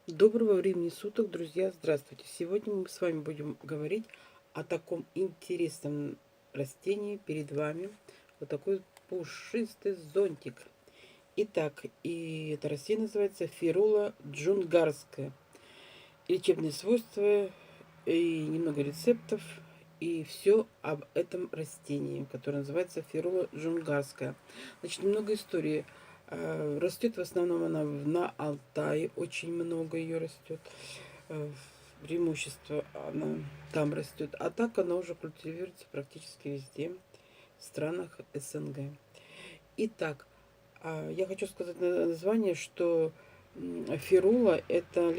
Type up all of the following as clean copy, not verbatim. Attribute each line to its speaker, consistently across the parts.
Speaker 1: Доброго времени суток, друзья! Здравствуйте! Сегодня мы с вами будем говорить о таком интересном растении перед вами. Вот такой пушистый зонтик. Итак, и это растение называется фирула джунгарская. Лечебные свойства и немного рецептов. И все об этом растении, которое называется фирула джунгарская. Значит, немного истории. Растет в основном она на Алтае, очень много ее растет. Преимущество она там растет. А так она уже культивируется практически везде в странах СНГ. Итак, я хочу сказать название, что фирула это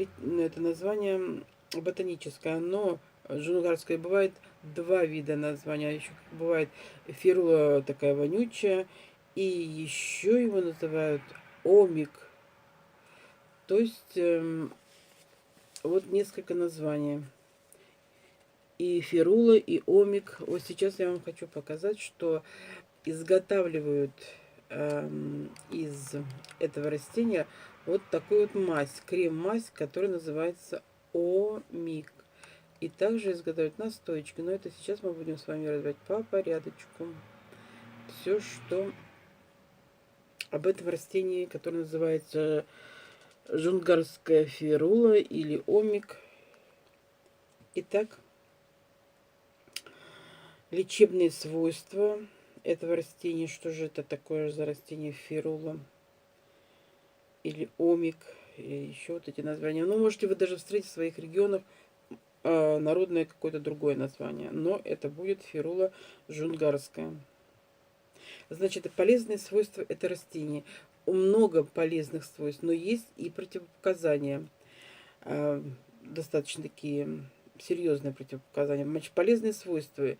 Speaker 1: название ботаническое, но джунгарское бывает два вида названия. Еще бывает фирула такая вонючая, и еще его называют омик. То есть вот несколько названий. И фирула, и омик. Вот сейчас я вам хочу показать, что изготавливают из этого растения вот такую вот мазь, крем-мазь, которая называется омик. И также изготавливают настойчики. Но это сейчас мы будем с вами разбирать по порядочку. Все, что об этом растении, которое называется джунгарская фирула или омик. Итак, лечебные свойства этого растения. Что же это такое за растение фирула или омик, или еще вот эти названия. Ну, можете вы даже встретить в своих регионах народное какое-то другое название. Но это будет фирула джунгарская. Значит, полезные свойства это растения. Много полезных свойств, но есть и противопоказания. Достаточно такие серьезные противопоказания. Значит, полезные свойства.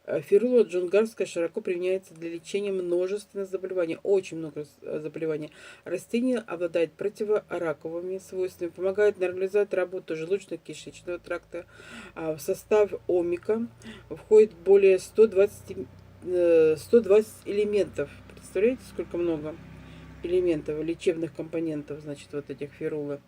Speaker 1: Фирула джунгарская широко применяется для лечения множественных заболеваний, очень много заболеваний. Растение обладает противораковыми свойствами, помогает нормализовать работу желудочно-кишечного тракта. В состав омика входит более 120 элементов. Представляете, сколько много элементов, лечебных компонентов, значит, вот этих фирулы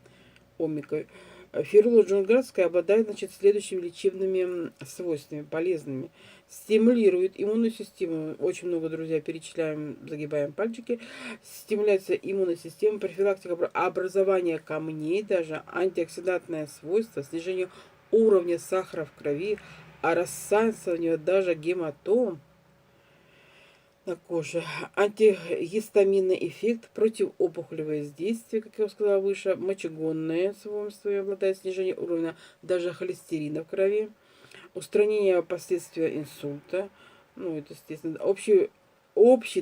Speaker 1: омика. Фирула джунгарская обладает, значит, следующими лечебными свойствами, полезными. Стимулирует иммунную систему. Очень много, друзья, перечисляем, загибаем пальчики. Стимуляция иммунной системы, профилактика образования камней, даже антиоксидантное свойство, снижение уровня сахара в крови, а рассасывание даже гематом на коже, антигистаминный эффект, противоопухолевое действие, как я уже сказала выше, мочегонное свойство обладает снижение уровня даже холестерина в крови, устранение последствий инсульта, ну это естественно, общий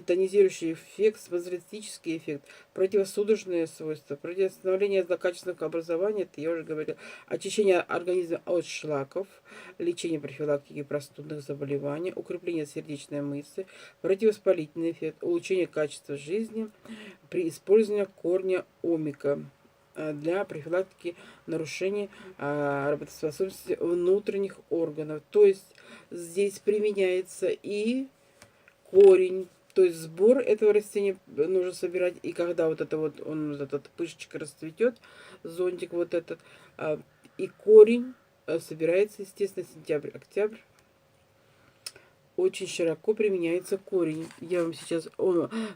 Speaker 1: тонизирующий эффект, спазматический эффект, противосудорожные свойства, противостановление злокачественных образований, это я уже говорила, очищение организма от шлаков, лечение профилактики простудных заболеваний, укрепление сердечной мышцы, противовоспалительный эффект, улучшение качества жизни при использовании корня омика для профилактики нарушений работоспособности внутренних органов. То есть здесь применяется и корень, то есть сбор этого растения нужно собирать, и когда вот это вот, он, вот этот пышечка расцветет, зонтик вот этот, и корень собирается, естественно, сентябрь-октябрь. Очень широко применяется корень. Я вам сейчас...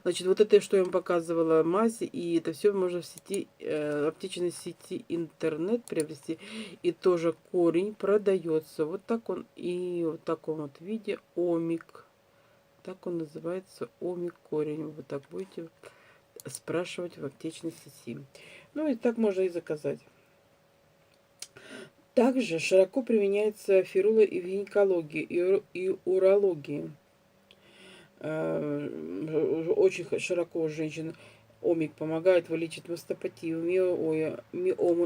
Speaker 1: значит, вот это, что я вам показывала, мазь, и это все можно в сети, аптечной сети интернет приобрести. И тоже корень продается. Вот так он, и вот в таком вот виде омик. Так он называется, омик корень. Вот так будете спрашивать в аптечной сети. Ну и так можно и заказать. Также широко применяется фирула и в гинекологии, и урологии. Очень широко у женщин омик помогает вылечить мастопатию, миому,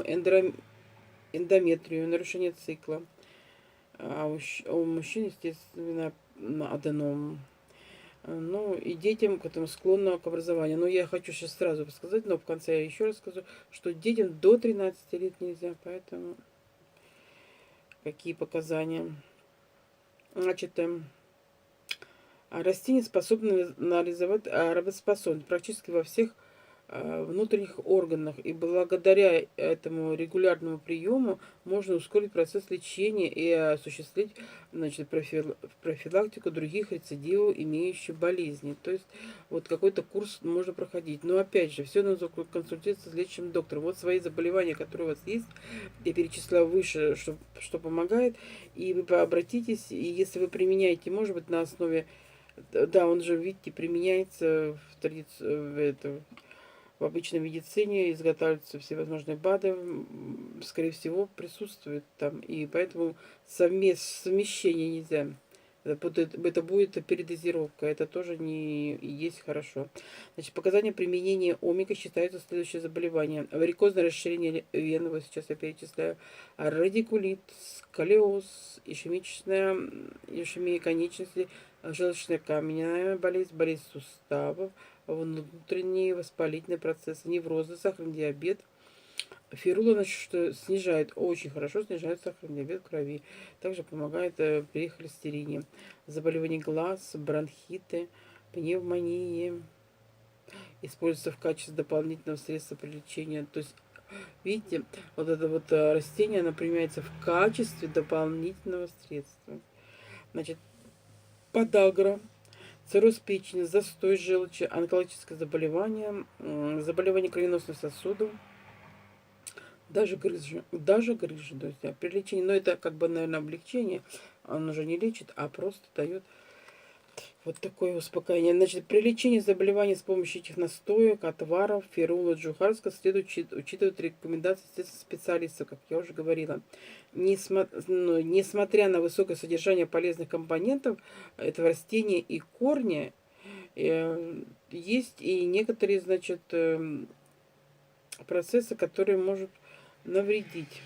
Speaker 1: эндометрию, нарушение цикла. А у мужчин, естественно, аденом. Ну, и детям, которым склонны к образованию. Но я хочу сейчас сразу сказать, но в конце я еще раз скажу, что детям до 13 лет нельзя, поэтому какие показания. Значит, растения способны реализовать работоспособность практически во всех внутренних органах. И благодаря этому регулярному приему можно ускорить процесс лечения и осуществить, значит, профилактику других рецидивов, имеющих болезни. То есть вот какой-то курс можно проходить. Но опять же, все нужно консультироваться с лечащим доктором. Вот свои заболевания, которые у вас есть, я перечисляю выше, что помогает. И вы обратитесь, и если вы применяете, может быть, на основе, да, он же, видите, применяется в обычной медицине, изготавливаются всевозможные БАДы, скорее всего, присутствует там. И поэтому совмещение нельзя. Это будет передозировка, это тоже не есть хорошо. Значит, показания применения омика считаются следующие заболевания. Варикозное расширение вен, вот сейчас я перечисляю, радикулит, сколиоз, ишемия конечностей, желчная каменная болезнь, болезнь суставов, внутренние воспалительные процессы, неврозы, сахарный диабет. Фирула, значит, что снижает, очень хорошо снижает сахарный диабет в крови. Также помогает при холестерине. Заболевания глаз, бронхиты, пневмонии. Используется в качестве дополнительного средства при лечении. То есть, видите, вот это вот растение, оно применяется в качестве дополнительного средства. Значит, подагра, цирроз печени, застой желчи, онкологическое заболевание, заболевание кровеносных сосудов, даже грыжи, то есть при лечении, но это как бы, наверное, облегчение, он уже не лечит, а просто дает вот такое успокоение. Значит, при лечении заболеваний с помощью этих настоек, отваров, фирула, джухарска следует учитывать рекомендации специалистов, как я уже говорила. Несмотря на высокое содержание полезных компонентов этого растения и корня, есть и некоторые, значит, процессы, которые может навредить.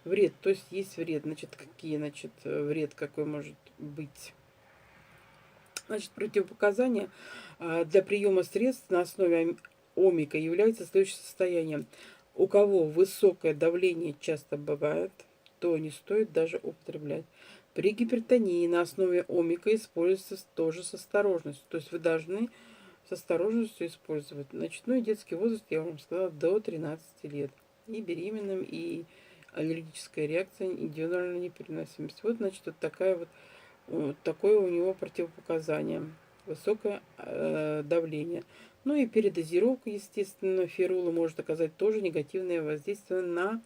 Speaker 1: Вред, то есть есть вред. Значит, какие, значит, вред какой может быть? Значит, противопоказания для приема средств на основе омика является следующее состояние. У кого высокое давление часто бывает, то не стоит даже употреблять. При гипертонии на основе омика используется тоже с осторожностью. То есть вы должны с осторожностью использовать. Значит, ну и детский возраст, я вам сказала, до 13 лет. И беременным, и аллергическая реакция, индивидуальная непереносимость. Вот, значит, вот такое у него противопоказание. Высокое давление. Ну и передозировка, естественно, фирула может оказать тоже негативное воздействие на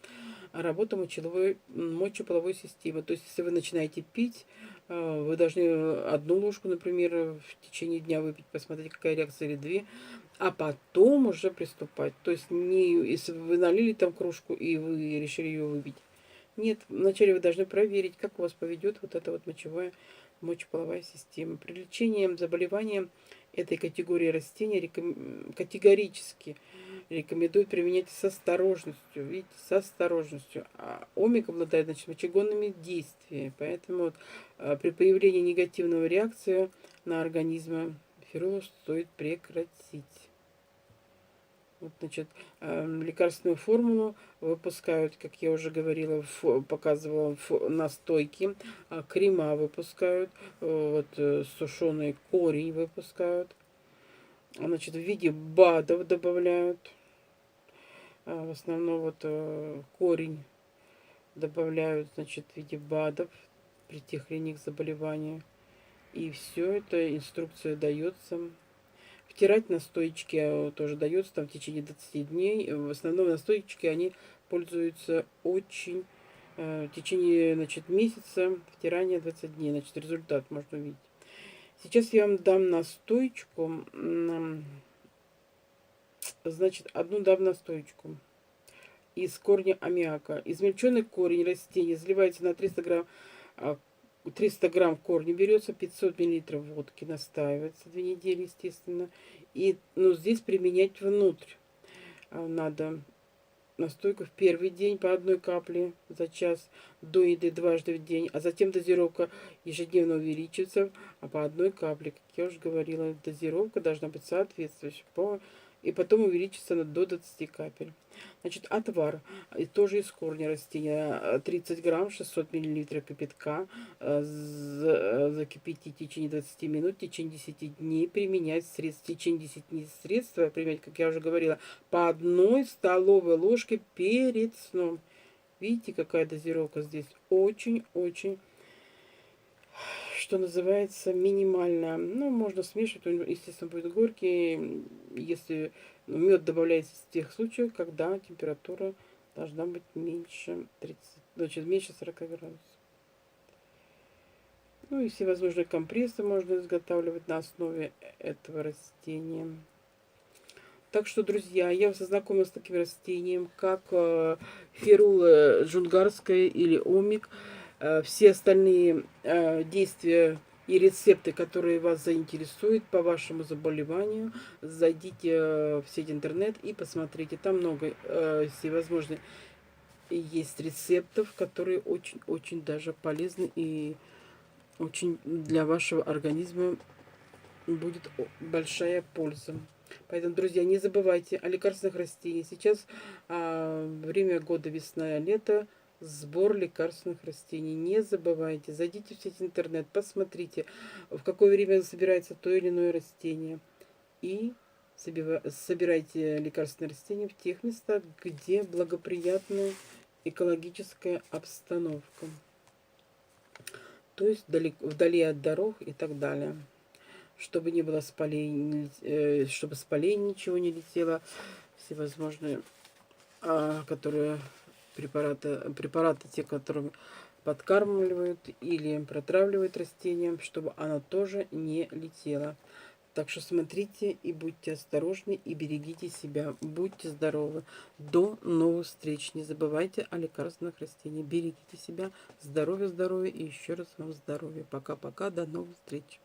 Speaker 1: работу мочеполовой системы. То есть, если вы начинаете пить, вы должны одну ложку, например, в течение дня выпить, посмотреть, какая реакция, или две, а потом уже приступать. То есть, не, если вы налили там кружку и вы решили ее выпить. Нет, вначале вы должны проверить, как у вас поведет вот эта вот мочеполовая система. При лечении заболевания этой категории растений категорически рекомендуют применять с осторожностью. Видите, с осторожностью. А омик обладает, значит, мочегонными действиями. Поэтому вот, при появлении негативной реакции на организм фирулу стоит прекратить. Вот, значит, лекарственную формулу выпускают, как я уже говорила, показывала, настойки, крема выпускают, вот сушеный корень выпускают, значит, в виде БАДов добавляют, в основном вот корень добавляют, значит, в виде БАДов при тех или иных заболеваниях. И все это, инструкция дается. Втирать настоечки тоже дается там в течение 20 дней. В основном настоечки, они пользуются очень в течение, значит, месяца втирания 20 дней. Значит, результат можно увидеть. Сейчас я вам дам настоечку. Значит, одну дам настоечку из корня аммиака. Измельченный корень растения заливается на 300 грамм корня берется, 500 миллилитров водки настаивается 2 недели, естественно. И, ну, здесь применять внутрь надо настойку в первый день по одной капле за час, до еды дважды в день, а затем дозировка ежедневно увеличивается, а по одной капле, как я уже говорила, дозировка должна быть соответствующей, и потом увеличится до 20 капель. Значит, отвар, и тоже из корня растения, 30 грамм, 600 миллилитров кипятка, закипятить в течение 20 минут, в течение 10 дней применять средств, в течение 10 дней средства применять, как я уже говорила, по 1 столовой ложке перед сном. Видите, какая дозировка здесь? Очень-очень, что называется, минимальная. Ну, можно смешивать, он, естественно, будет горький, если мед добавляется в тех случаях, когда температура должна быть меньше 30, значит, меньше 40 градусов. Ну и всевозможные компрессы можно изготавливать на основе этого растения. Так что, друзья, я вас ознакомила с таким растением, как ферула джунгарская или омик. Все остальные действия и рецепты, которые вас заинтересуют по вашему заболеванию, зайдите в сеть интернет и посмотрите. Там много всевозможных есть рецептов, которые очень-очень даже полезны и очень для вашего организма будет большая польза. Поэтому, друзья, не забывайте о лекарственных растениях. Сейчас время года весна, лето, сбор лекарственных растений. Не забывайте, зайдите в сеть интернет, посмотрите, в какое время собирается то или иное растение. И собирайте лекарственные растения в тех местах, где благоприятная экологическая обстановка. То есть вдали от дорог и так далее. Чтобы не было спалений, чтобы с полей ничего не летело, всевозможные, которые препараты те, которыми подкармливают или протравливают растения, чтобы оно тоже не летело. Так что смотрите и будьте осторожны и берегите себя. Будьте здоровы. До новых встреч. Не забывайте о лекарственных растениях. Берегите себя. Здоровья, здоровья и еще раз вам здоровья. Пока-пока. До новых встреч.